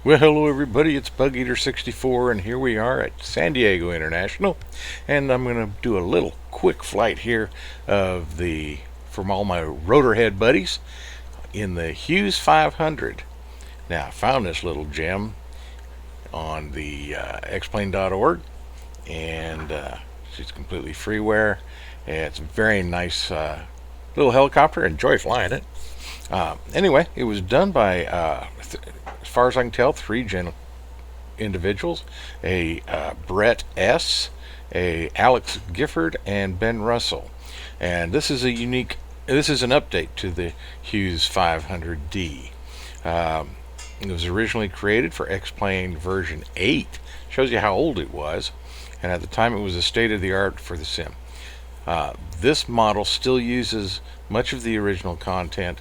Well, hello everybody, it's Bug Eater 64 and here we are at San Diego International, and I'm going to do a little quick flight here from all my Rotorhead buddies in the Hughes 500. Now, I found this little gem on the xplane.org, and it's completely freeware. It's a very nice little helicopter. Enjoy flying it. Anyway, it was done by, as far as I can tell, three individuals: a Brett S., a Alex Gifford, and Ben Russell. And this is an update to the Hughes 500D. It was originally created for X-Plane version 8. Shows you how old it was. And at the time, it was a state-of-the-art for the sim. This model still uses much of the original content,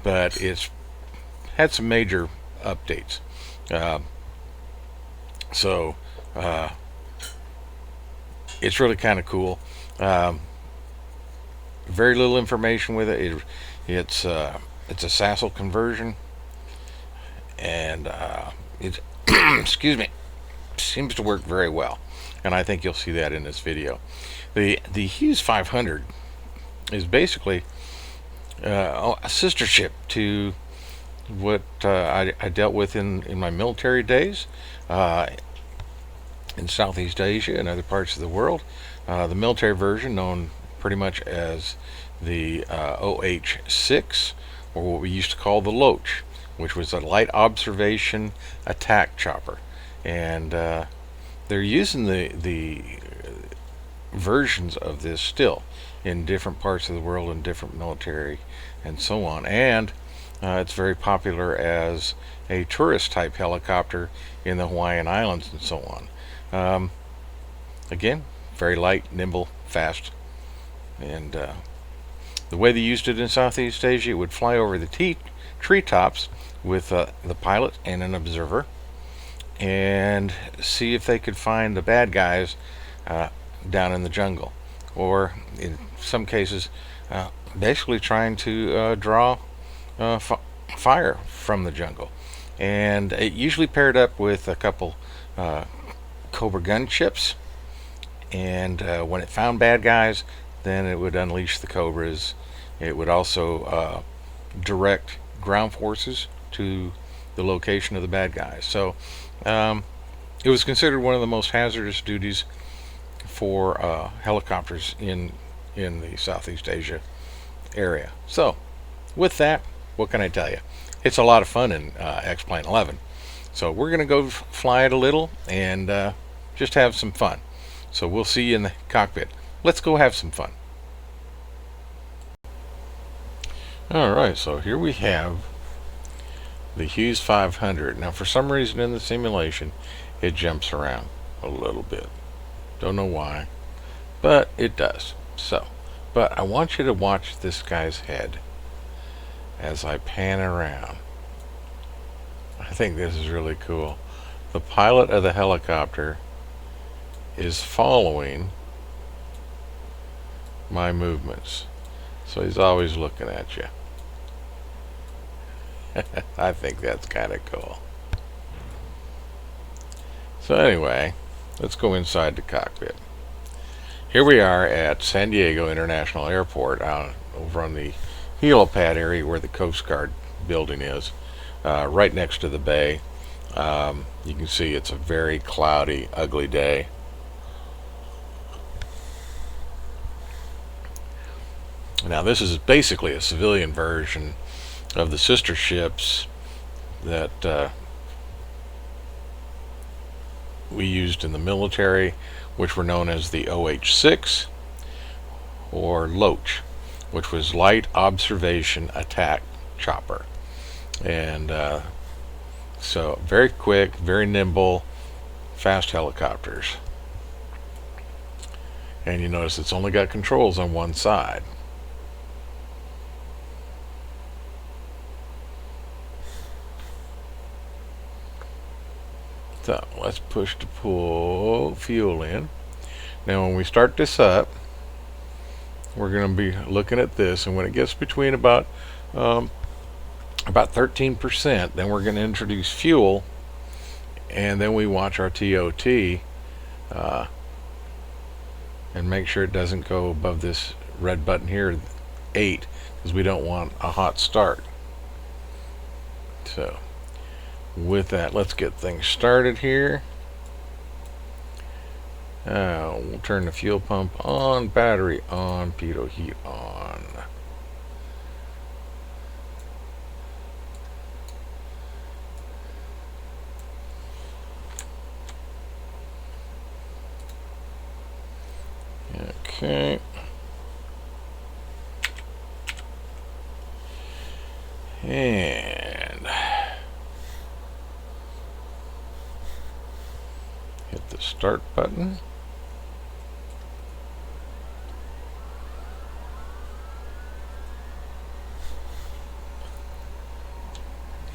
but it's had some major updates. So it's really kind of cool. Very little information with it. It's a SASL conversion, and it excuse me, seems to work very well, and I think you'll see that in this video. The Hughes 500 is basically a sister ship to what I dealt with in my military days in Southeast Asia and other parts of the world. The military version, known pretty much as the OH-6, or what we used to call the Loach, which was a light observation attack chopper. And they're using the versions of this still in different parts of the world and different military and so on. And it's very popular as a tourist type helicopter in the Hawaiian Islands and so on. Again, very light, nimble, fast. And the way they used it in Southeast Asia, it would fly over the treetops with the pilot and an observer and see if they could find the bad guys down in the jungle, or in some cases basically trying to draw fire from the jungle. And it usually paired up with a couple Cobra gunships, and when it found bad guys, then it would unleash the Cobras. It would also direct ground forces to the location of the bad guys. So it was considered one of the most hazardous duties for helicopters in the Southeast Asia area. So with that, what can I tell you? It's a lot of fun in X-Plane 11. So we're going to go fly it a little and just have some fun. So we'll see you in the cockpit. Let's go have some fun. Alright, so here we have the Hughes 500. Now, for some reason in the simulation, it jumps around a little bit. Don't know why, but it does. So, but I want you to watch this guy's head as I pan around. I think this is really cool. The pilot of the helicopter is following my movements, so he's always looking at you. I think that's kind of cool. So anyway, let's go inside the cockpit. Here we are at San Diego International Airport, over on the helipad area where the Coast Guard building is, right next to the bay. You can see it's a very cloudy, ugly day. Now, this is basically a civilian version of the sister ships that we used in the military, which were known as the OH-6 or Loach, which was light observation attack chopper. And so very quick, very nimble, fast helicopters. And you notice it's only got controls on one side. So let's push to pull fuel in. Now when we start this up, we're going to be looking at this, and when it gets between about 13%, then we're going to introduce fuel and then we watch our TOT and make sure it doesn't go above this red button here, 8, because we don't want a hot start. So with that, let's get things started here. We'll turn the fuel pump on, battery on, pitot heat on. Okay. And hit the start button.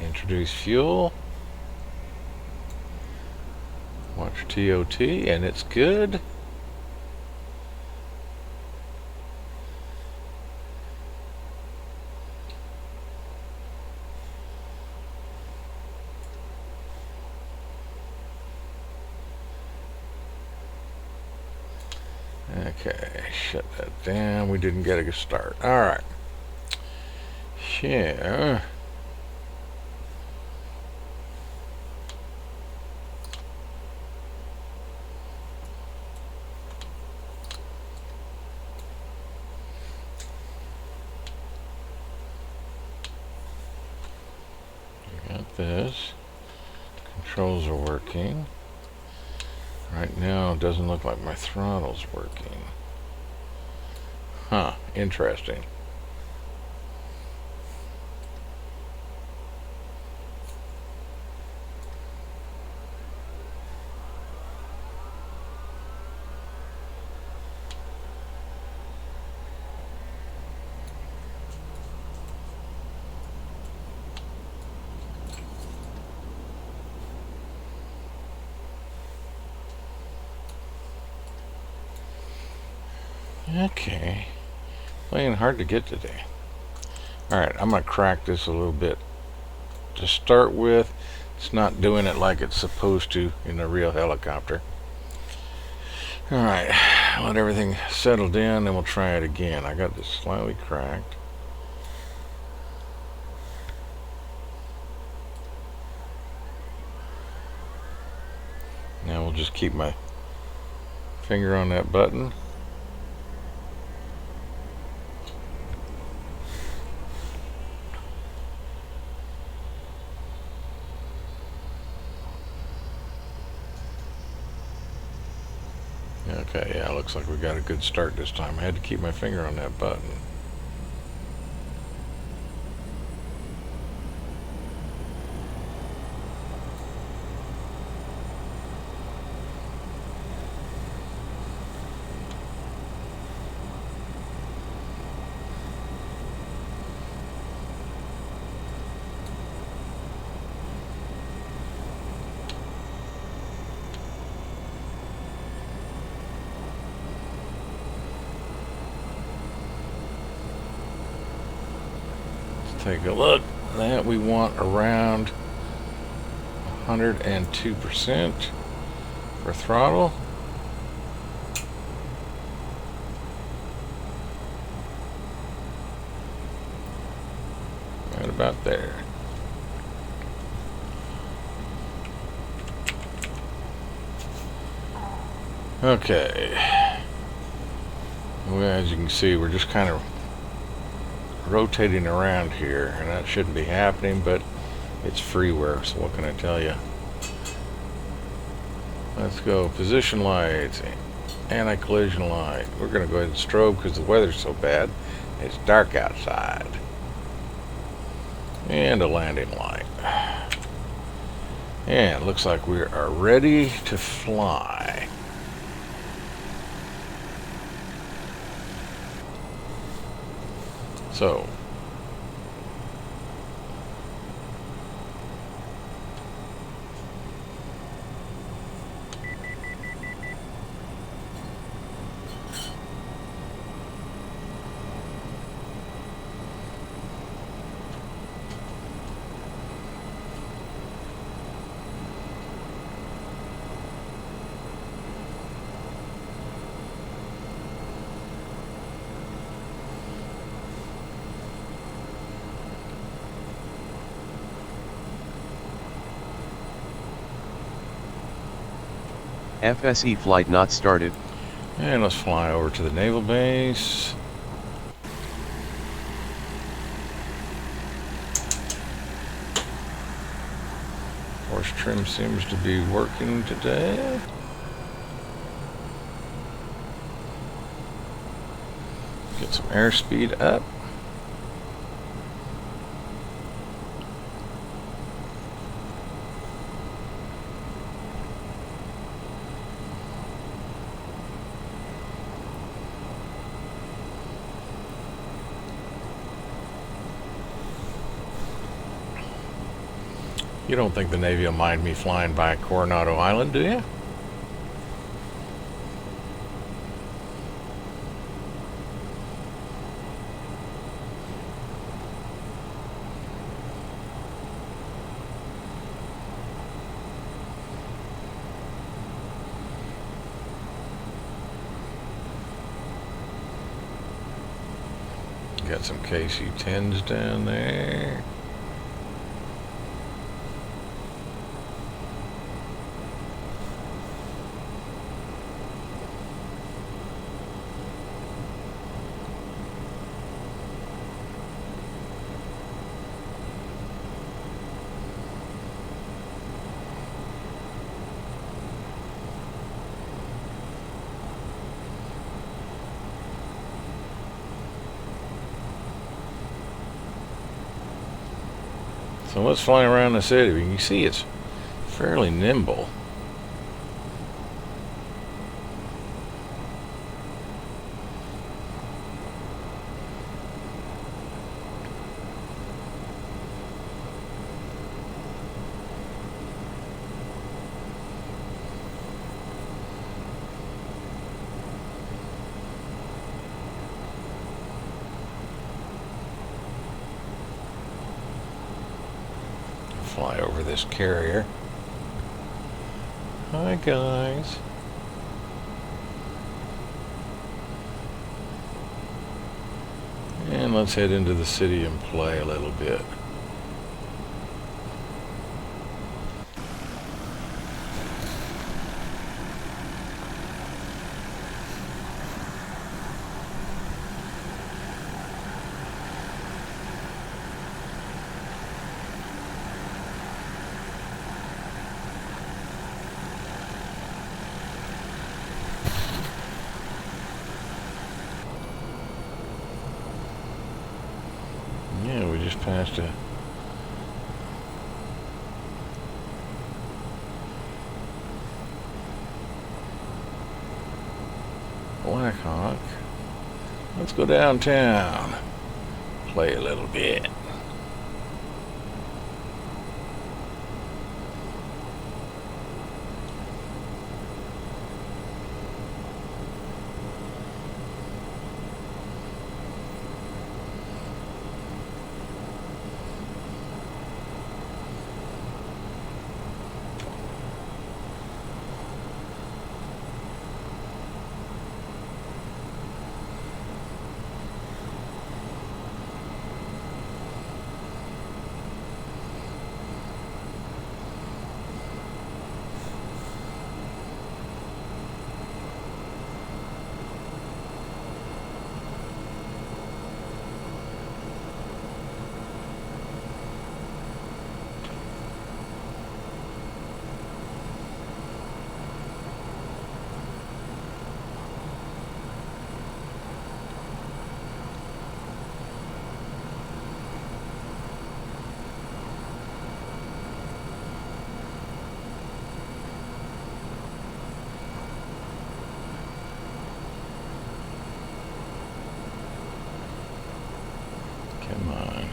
Introduce fuel. Watch TOT, and it's good. Okay, shut that down. We didn't get a start. All right. Yeah. Got this. Controls are working. Right now, it doesn't look like my throttle's working. Huh, interesting. Okay, playing hard to get today. Alright, I'm going to crack this a little bit to start with. It's not doing it like it's supposed to in a real helicopter. Alright, let everything settle down, then we'll try it again. I got this slightly cracked. Now we'll just keep my finger on that button. Okay, yeah, looks like we got a good start this time. I had to keep my finger on that button. Take a look. That we want around 102% for throttle. Right about there. Okay. Well, as you can see, we're just kind of rotating around here, and that shouldn't be happening, but it's freeware, so what can I tell you? Let's go position lights, anti-collision light. We're going to go ahead and strobe because the weather's so bad. It's dark outside. And a landing light. And it looks like we are ready to fly. So, FSE flight not started. And let's fly over to the naval base. Force trim seems to be working today. Get some airspeed up. You don't think the Navy will mind me flying by Coronado Island, do you? Got some KC-10s down there. So let's fly around the city. You can see it's fairly nimble. Fly over this carrier. Hi guys. And let's head into the city and play a little bit. Yeah, we just passed a Black Hawk. Let's go downtown, play a little bit. Come on.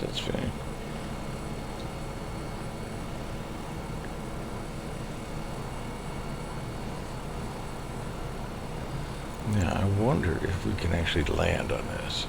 That's fine. wonder if we can actually land on this.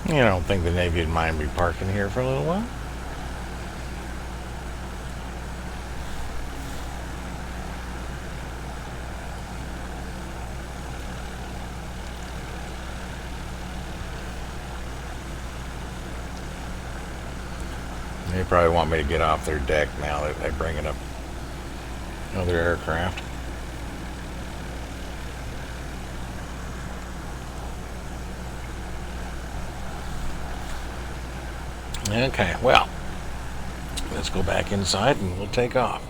I don't think the Navy would mind me parking here for a little while. They probably want me to get off their deck now that they're bringing up other aircraft. Okay, well, let's go back inside and we'll take off.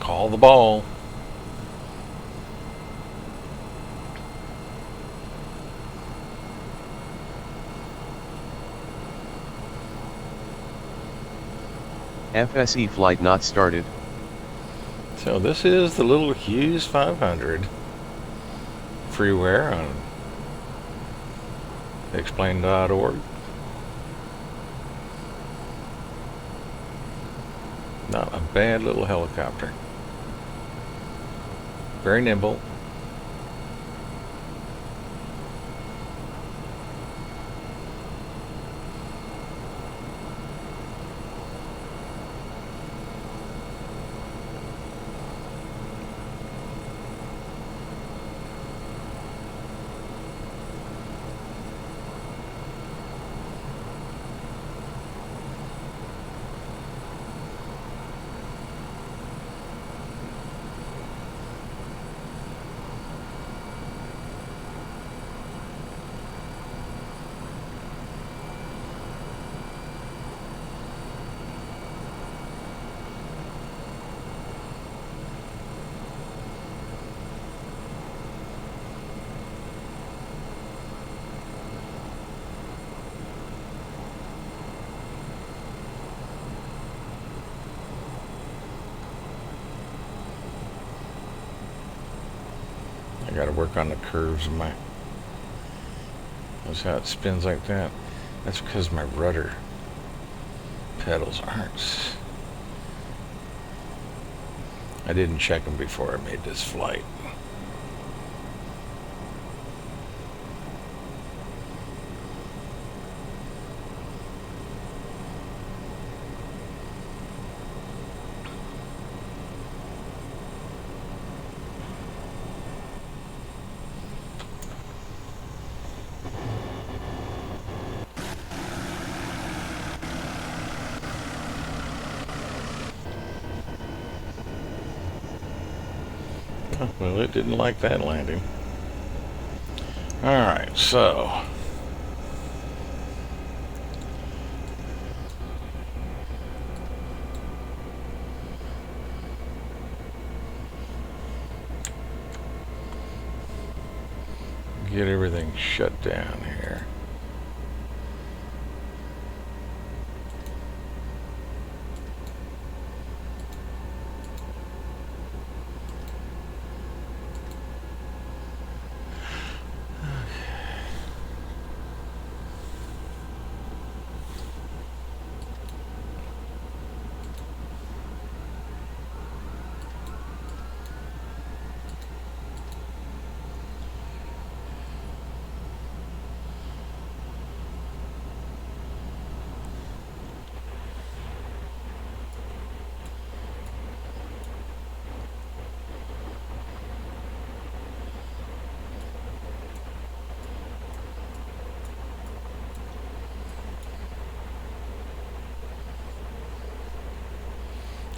Call the ball. FSE flight not started. So this is the little Hughes 500 freeware on explain.org. Not a bad little helicopter. Very nimble. I gotta work on the curves of my... That's how it spins like that. That's because my rudder pedals aren't... I didn't check them before I made this flight. Well, it didn't like that landing. Alright, so get everything shut down here.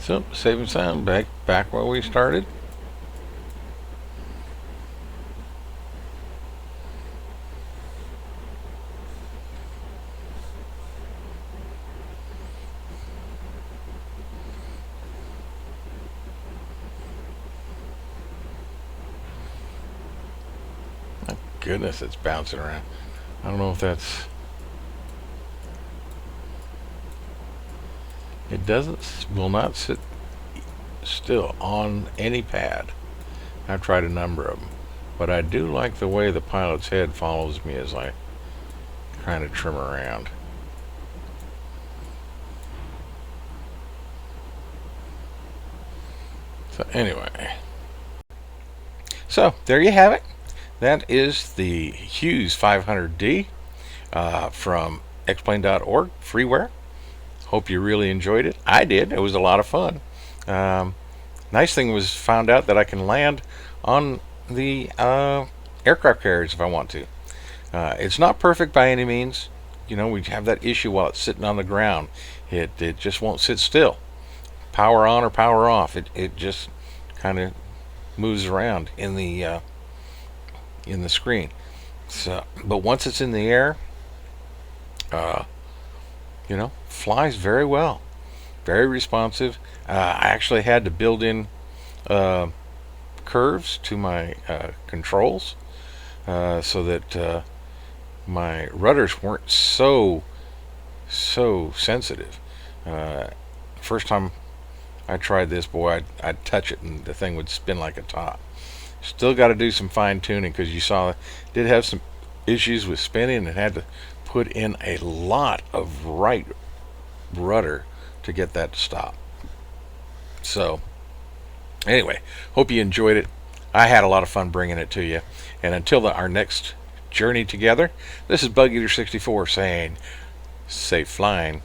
So, saving sound, back where we started. My goodness, it's bouncing around. I don't know if that's... It will not sit still on any pad. I've tried a number of them. But I do like the way the pilot's head follows me as I kind of trim around. So anyway. So there you have it. That is the Hughes 500D from xplane.org, freeware. Hope you really enjoyed it. I did. It was a lot of fun. Nice thing was found out that I can land on the aircraft carriers if I want to. It's not perfect by any means. You know, we have that issue while it's sitting on the ground. It just won't sit still. Power on or power off. It just kind of moves around in the screen. So, but once it's in the air, you know, flies very well, very responsive. I actually had to build in curves to my controls so that my rudders weren't so sensitive. First time I tried this, boy, I'd touch it and the thing would spin like a top. Still got to do some fine tuning because you saw it did have some issues with spinning and had to put in a lot of right rudder to get that to stop. So anyway, hope you enjoyed it. I had a lot of fun bringing it to you. And until our next journey together, this is Bug Eater 64 saying, safe flying.